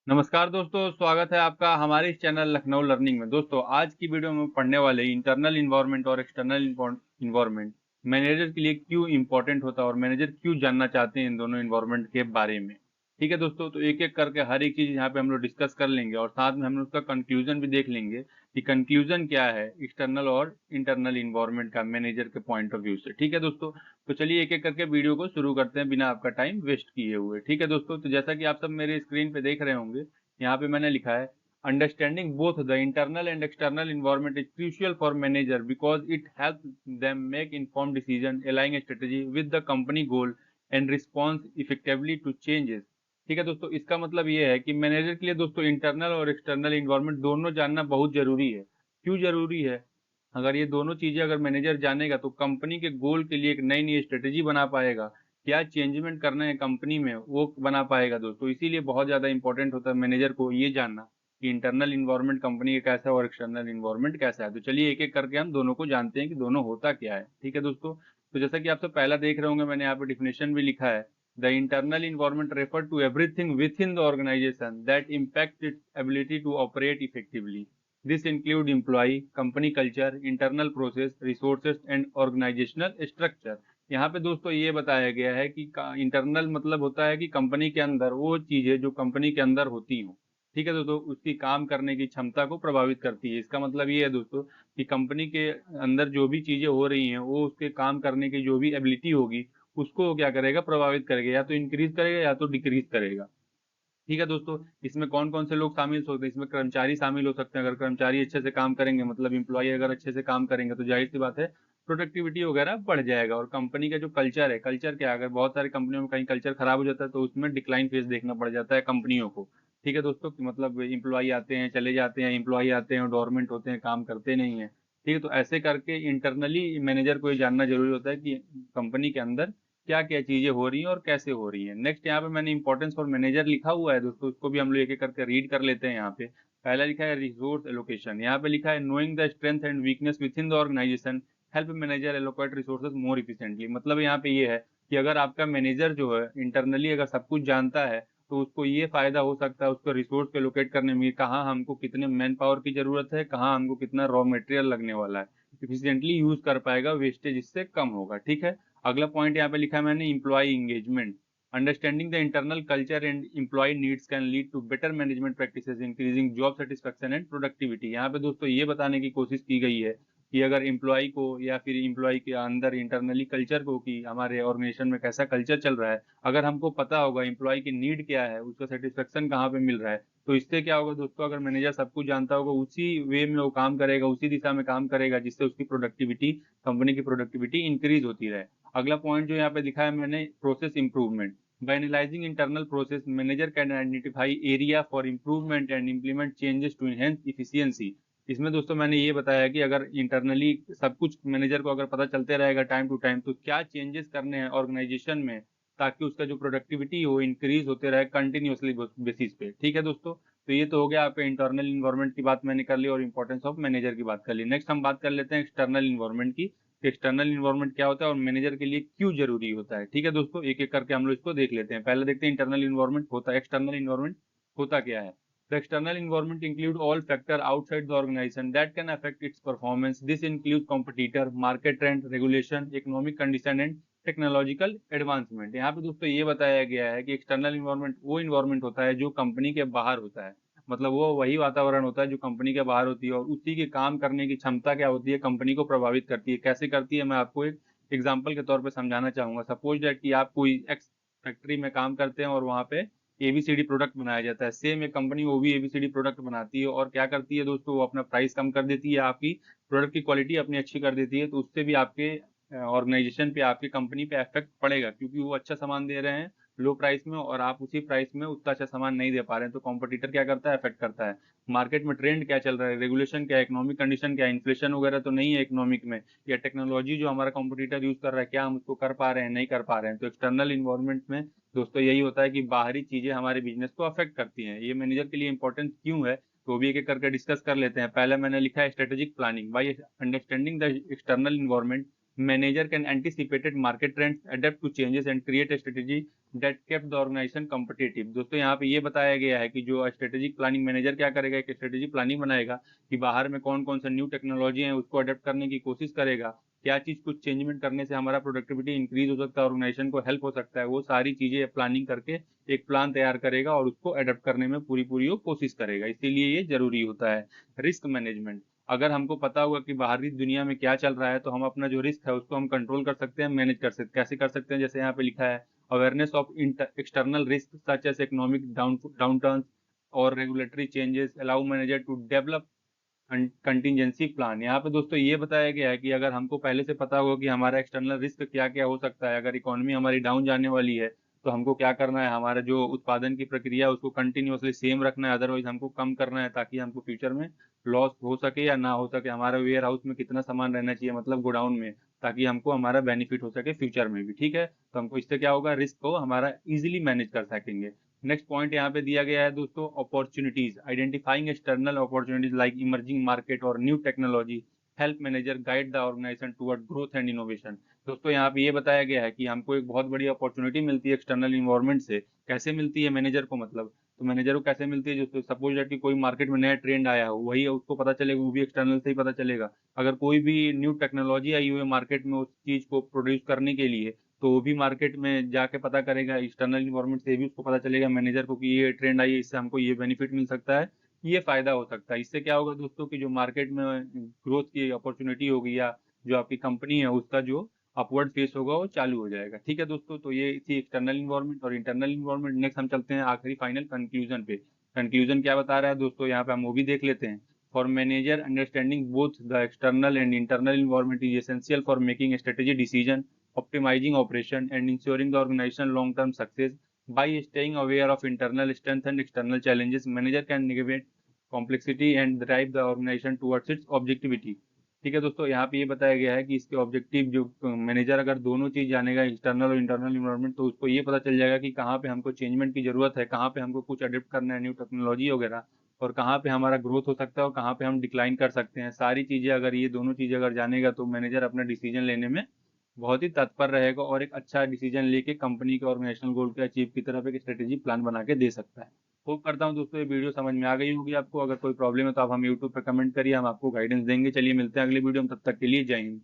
नमस्कार दोस्तों, स्वागत है आपका हमारे इस चैनल लखनऊ लर्निंग में। दोस्तों, आज की वीडियो में पढ़ने वाले इंटरनल इन्वायरमेंट और एक्सटर्नल इन्वायरमेंट मैनेजर के लिए क्यों इंपॉर्टेंट होता है और मैनेजर क्यों जानना चाहते हैं इन दोनों इन्वायरमेंट के बारे में। ठीक है दोस्तों, तो एक एक करके हर एक चीज़ यहाँ पे हम लोग डिस्कस कर लेंगे और साथ में हम लोग उसका कंक्लूजन भी देख लेंगे कि कंक्लूजन क्या है एक्सटर्नल और इंटरनल इन्वायरमेंट का मैनेजर के पॉइंट ऑफ व्यू से। ठीक है दोस्तों, तो चलिए एक एक करके वीडियो को शुरू करते हैं बिना आपका टाइम वेस्ट किए हुए। ठीक है दोस्तों, तो जैसा कि आप सब मेरे स्क्रीन पे देख रहे होंगे, यहाँ पे मैंने लिखा है understanding both the internal and external environment is crucial for manager because it help them make inform decision aligning strategy with the company goal and response effectively to changes. ठीक है दोस्तों, इसका मतलब ये है कि मैनेजर के लिए दोस्तों इंटरनल और एक्सटर्नल इन्वायरमेंट दोनों जानना बहुत जरूरी है। क्यों जरूरी है? अगर ये दोनों चीजें अगर मैनेजर जानेगा तो कंपनी के गोल के लिए एक नई नई स्ट्रेटेजी बना पाएगा, क्या चेंजमेंट करना है कंपनी में वो बना पाएगा दोस्तों। इसीलिए बहुत ज़्यादा इंपॉर्टेंट होता है मैनेजर को ये जानना कि इंटरनल इन्वायरमेंट कंपनी का कैसा है और एक्सटर्नल इन्वायरमेंट कैसा है। तो चलिए एक एक करके हम दोनों को जानते हैं कि दोनों होता क्या है। ठीक है दोस्तों, तो जैसा कि आप सब पहला देख रहे होंगे, मैंने यहाँ पे डिफिनेशन भी लिखा है। The internal environment refer to everything within the organization that impact its ability to operate effectively. This include employ, company culture, internal process, resources and organizational structure. यहाँ पे दोस्तों ये बताया गया है कि इंटरनल मतलब होता है कि कंपनी के अंदर वो चीजें जो कंपनी के अंदर होती हों। ठीक है दोस्तों, उसकी काम करने की क्षमता को प्रभावित करती है। इसका मतलब ये है दोस्तों कि कंपनी के अंदर जो भी चीजें हो रही हैं वो उसके काम करने की जो भी एबिलिटी होगी उसको वो क्या करेगा, प्रभावित करेगा, या तो इंक्रीज करेगा या तो डिक्रीज करेगा। ठीक है दोस्तों, इसमें कौन कौन से लोग शामिल हो सकते हैं? इसमें कर्मचारी शामिल हो सकते हैं। अगर कर्मचारी अच्छे से काम करेंगे, मतलब इम्प्लॉय अगर अच्छे से काम करेंगे, तो जाहिर सी बात है प्रोडक्टिविटी वगैरह बढ़ जाएगा। और कंपनी का जो कल्चर है, कल्चर क्या है, अगर बहुत सारी कंपनियों में कहीं कल्चर खराब हो जाता है तो उसमें डिक्लाइन फेस देखना पड़ जाता है कंपनियों को। ठीक है दोस्तों, कि मतलब इम्प्लॉय आते हैं चले जाते हैं, इम्प्लॉय आते हैं और डोरमेंट होते हैं, काम करते नहीं है। ठीक है, तो ऐसे करके इंटरनली मैनेजर को ये जानना जरूरी होता है कि कंपनी के अंदर क्या क्या चीजें हो रही हैं और कैसे हो रही हैं। नेक्स्ट यहाँ पे मैंने इंपॉर्टेंस फॉर मैनेजर लिखा हुआ है दोस्तों, उसको भी हम लोग एक एक करके रीड कर लेते हैं। यहाँ पे पहला लिखा है रिसोर्स एलोकेशन। यहाँ पे लिखा है knowing the strength and weakness within the organization help manager allocate resources more efficiently. मतलब यहाँ पे ये है कि अगर आपका मैनेजर जो है इंटरनली अगर सब कुछ जानता है तो उसको ये फायदा हो सकता है उसको रिसोर्स को एलोकेट करने में, कहाँ हमको कितने मैन पावर की जरूरत है, कहाँ हमको कितना रॉ मटेरियल लगने वाला है, इफिशिएंटली यूज कर पाएगा, वेस्टेज इससे कम होगा। ठीक है, अगला पॉइंट यहाँ पे लिखा है मैंने employ engagement. Understanding the internal culture and employ needs can lead to better management practices increasing job satisfaction and productivity. यहाँ पे दोस्तों ये बताने की कोशिश की गई है कि अगर इम्प्लॉय को या फिर इम्प्लॉय के अंदर इंटरनली कल्चर को, कि हमारे ऑर्गेनाइजेशन में कैसा कल्चर चल रहा है, अगर हमको पता होगा इम्प्लॉय की नीड क्या है, उसका सेटिस्फेक्शन कहाँ पे मिल रहा है, तो इससे क्या होगा दोस्तों, अगर मैनेजर सब कुछ जानता होगा उसी वे में वो काम करेगा, उसी दिशा में काम करेगा जिससे उसकी प्रोडक्टिविटी, कंपनी की प्रोडक्टिविटी इंक्रीज होती रहे। अगला पॉइंट जो यहाँ पे लिखा है मैंने, process improvement. By analysing internal process manager can identify area for improvement and implement changes to enhance efficiency. इसमें दोस्तों मैंने ये बताया कि अगर इंटरनली सब कुछ मैनेजर को अगर पता चलते रहेगा टाइम टू टाइम, तो क्या चेंजेस करने हैं ऑर्गेनाइजेशन में ताकि उसका जो प्रोडक्टिविटी हो इंक्रीज होते रहे कंटिन्यूअसली बेसिस पे। ठीक है दोस्तों, तो ये तो हो गया आपका इंटरनल इन्वायरमेंट की बात मैंने कर ली और इंपॉर्टेंस ऑफ मैनेजर की बात कर ली। नेक्स्ट हम बात कर लेते हैं एक्सटर्नल इन्वायरमेंट की। एक्सटर्नल इन्वायरमेंट क्या होता है और मैनेजर के लिए क्यों जरूरी होता है। ठीक है दोस्तों, एक एक करके हम लोग इसको देख लेते हैं। पहले देखते हैं इंटरनल इन्वायरमेंट होता है, एक्सटर्नल इन्वायरमेंट होता क्या है। The external environment include all factor outside the organization that can affect its performance. This includes competitor, market trend, regulation, economic condition and technological advancement. यहाँ पे दोस्तों ये बताया गया है कि एक्सटर्नल इन्वायरमेंट वो इन्वायरमेंट होता है जो कंपनी के बाहर होता है। मतलब वो वही वातावरण होता है जो कंपनी के बाहर होती है और उसी के काम करने की क्षमता क्या होती है, कंपनी को प्रभावित करती है। कैसे करती है, मैं आपको एक एग्जाम्पल के तौर पे समझाना चाहूंगा। सपोज दैट कि आप कोई एक्स फैक्ट्री में काम करते हैं और वहाँ पे एबीसीडी प्रोडक्ट बनाया जाता है। सेम एक कंपनी वो भी एबीसीडी प्रोडक्ट बनाती है और क्या करती है दोस्तों, वो अपना प्राइस कम कर देती है, आपकी प्रोडक्ट की क्वालिटी अपनी अच्छी कर देती है, तो उससे भी आपके ऑर्गेनाइजेशन पे, आपकी कंपनी पे इफेक्ट पड़ेगा, क्योंकि वो अच्छा सामान दे रहे हैं लो प्राइस में और आप उसी प्राइस में उतना अच्छा सामान नहीं दे पा रहे हैं, तो कॉम्पिटिटर क्या करता है, इफेक्ट करता है। मार्केट में ट्रेंड क्या चल रहा है, रेगुलेशन क्या है, इकोनॉमिक कंडीशन क्या है, इन्फ्लेशन वगैरह तो नहीं है इकोनॉमिक में, या टेक्नोलॉजी जो हमारा कॉम्पिटिटर यूज कर रहा है क्या हम उसको कर पा रहे हैं, नहीं कर पा रहे हैं। तो एक्सटर्नल इन्वायरमेंट में दोस्तों यही होता है कि बाहरी चीजें हमारे बिजनेस को अफेक्ट करती हैं। ये मैनेजर के लिए इंपॉर्टेंट क्यों है, तो भी एक एक करके डिस्कस कर लेते हैं। पहले मैंने लिखा है strategic planning. By understanding the external environment manager can anticipated market trends, adapt to changes and create strategy that kept the organization competitive. दोस्तों यहाँ पे ये बताया गया है कि जो स्ट्रेटेजिक प्लानिंग मैनेजर क्या करेगा, एक स्ट्रेटेजी प्लानिंग बनाएगा कि बाहर में कौन कौन सा न्यू टेक्नोलॉजी है उसको अडेप्ट करने की कोशिश करेगा, क्या चीज़ कुछ चेंजमेंट करने से हमारा प्रोडक्टिविटी इंक्रीज हो सकता है, ऑर्गेनाइजेशन को हेल्प हो सकता है, वो सारी चीज़ें प्लानिंग करके एक प्लान तैयार करेगा और उसको अडेप्ट करने में पूरी पूरी वो कोशिश करेगा। इसीलिए ये जरूरी होता है। रिस्क मैनेजमेंट, अगर हमको पता होगा कि बाहरी दुनिया में क्या चल रहा है तो हम अपना जो रिस्क है उसको हम कंट्रोल कर सकते हैं, मैनेज कर सकते हैं। कैसे कर सकते हैं, जैसे यहाँ पे लिखा है awareness of external risk such as economic downturn और regulatory changes allow manager to develop contingency plan. यहाँ पे दोस्तों ये बताया गया है कि अगर हमको पहले से पता होगा कि हमारा एक्सटर्नल रिस्क क्या क्या हो सकता है, अगर इकोनॉमी हमारी डाउन जाने वाली है तो हमको क्या करना है, हमारा जो उत्पादन की प्रक्रिया है उसको कंटिन्यूअसली सेम रखना है, अदरवाइज हमको कम करना है ताकि हमको फ्यूचर में लॉस हो सके या ना हो सके। हमारा वेयर हाउस में कितना सामान रहना चाहिए, मतलब गोडाउन में, ताकि हमको हमारा बेनिफिट हो सके फ्यूचर में भी। ठीक है, तो हमको इससे क्या होगा, रिस्क को हमारा इजीली मैनेज कर सकेंगे। नेक्स्ट पॉइंट यहाँ पे दिया गया है दोस्तों, opportunities, identifying external opportunities like emerging market और new technology help manager guide the organisation toward growth and innovation. दोस्तों यहाँ पे ये बताया गया है कि हमको एक बहुत बड़ी अपॉर्चुनिटी मिलती है एक्सटर्नल इन्वायरमेंट से। कैसे मिलती है मैनेजर को, मतलब तो मैनेजर को कैसे मिलती है, जो सपोज दैट कि कोई मार्केट में नया ट्रेंड आया हो, वही उसको पता चलेगा, वो भी एक्सटर्नल से ही पता चलेगा। अगर कोई भी न्यू टेक्नोलॉजी आई हुई है मार्केट में उस चीज को प्रोड्यूस करने के लिए, तो वो भी मार्केट में जाके पता करेगा, एक्सटर्नल इन्वायरमेंट से भी उसको पता चलेगा मैनेजर को कि ये ट्रेंड आई है, इससे हमको ये बेनिफिट मिल सकता है, ये फायदा हो सकता है। इससे क्या होगा दोस्तों कि जो मार्केट में ग्रोथ की अपॉर्चुनिटी होगी या जो आपकी कंपनी है उसका जो अपवर्ड फेस होगा वो चालू हो जाएगा। ठीक है दोस्तों, तो ये थी एक्सटर्नल इन्वायरमेंट और इंटरनल इन्वायरमेंट। नेक्स्ट हम चलते हैं आखिरी फाइनल कंक्लूजन पे। कंक्लूजन क्या बता रहा है दोस्तों, यहाँ पे हम वो भी देख लेते हैं। For manager understanding both the external and internal environment is essential for making strategy decision, optimizing operation and ensuring the organization long-term success. By staying aware of internal strengths and external challenges, manager can navigate complexity and drive the organization towards its objectivity. ठीक है दोस्तों, यहाँ पे ये बताया गया है कि इसके ऑब्जेक्टिव जो मैनेजर अगर दोनों चीज जानेगा, एक्सटर्नल और इंटरनल इन्वायरमेंट, तो उसको ये पता चल जाएगा कि कहाँ पे हमको चेंजमेंट की जरूरत है, कहाँ पे हमको कुछ अडेप्ट करना है न्यू टेक्नोलॉजी वगैरह, और कहाँ पे हमारा ग्रोथ हो सकता है और कहाँ पे हम डिक्लाइन कर सकते हैं। सारी चीजें अगर ये दोनों चीजें अगर जानेगा तो मैनेजर अपना डिसीजन लेने में बहुत ही तत्पर रहेगा और एक अच्छा डिसीजन लेके कंपनी के ऑर्गेनाइजेशनल गोल के अचीव की तरफ एक स्ट्रेटेजी प्लान बना के दे सकता है। होप करता हूँ दोस्तों ये वीडियो समझ में आ गई होगी आपको। अगर कोई प्रॉब्लम है तो आप हमें यूट्यूब पे कमेंट करिए, हम आपको गाइडेंस देंगे। चलिए मिलते हैं अगली वीडियो में, तब तक के लिए जय हिंद।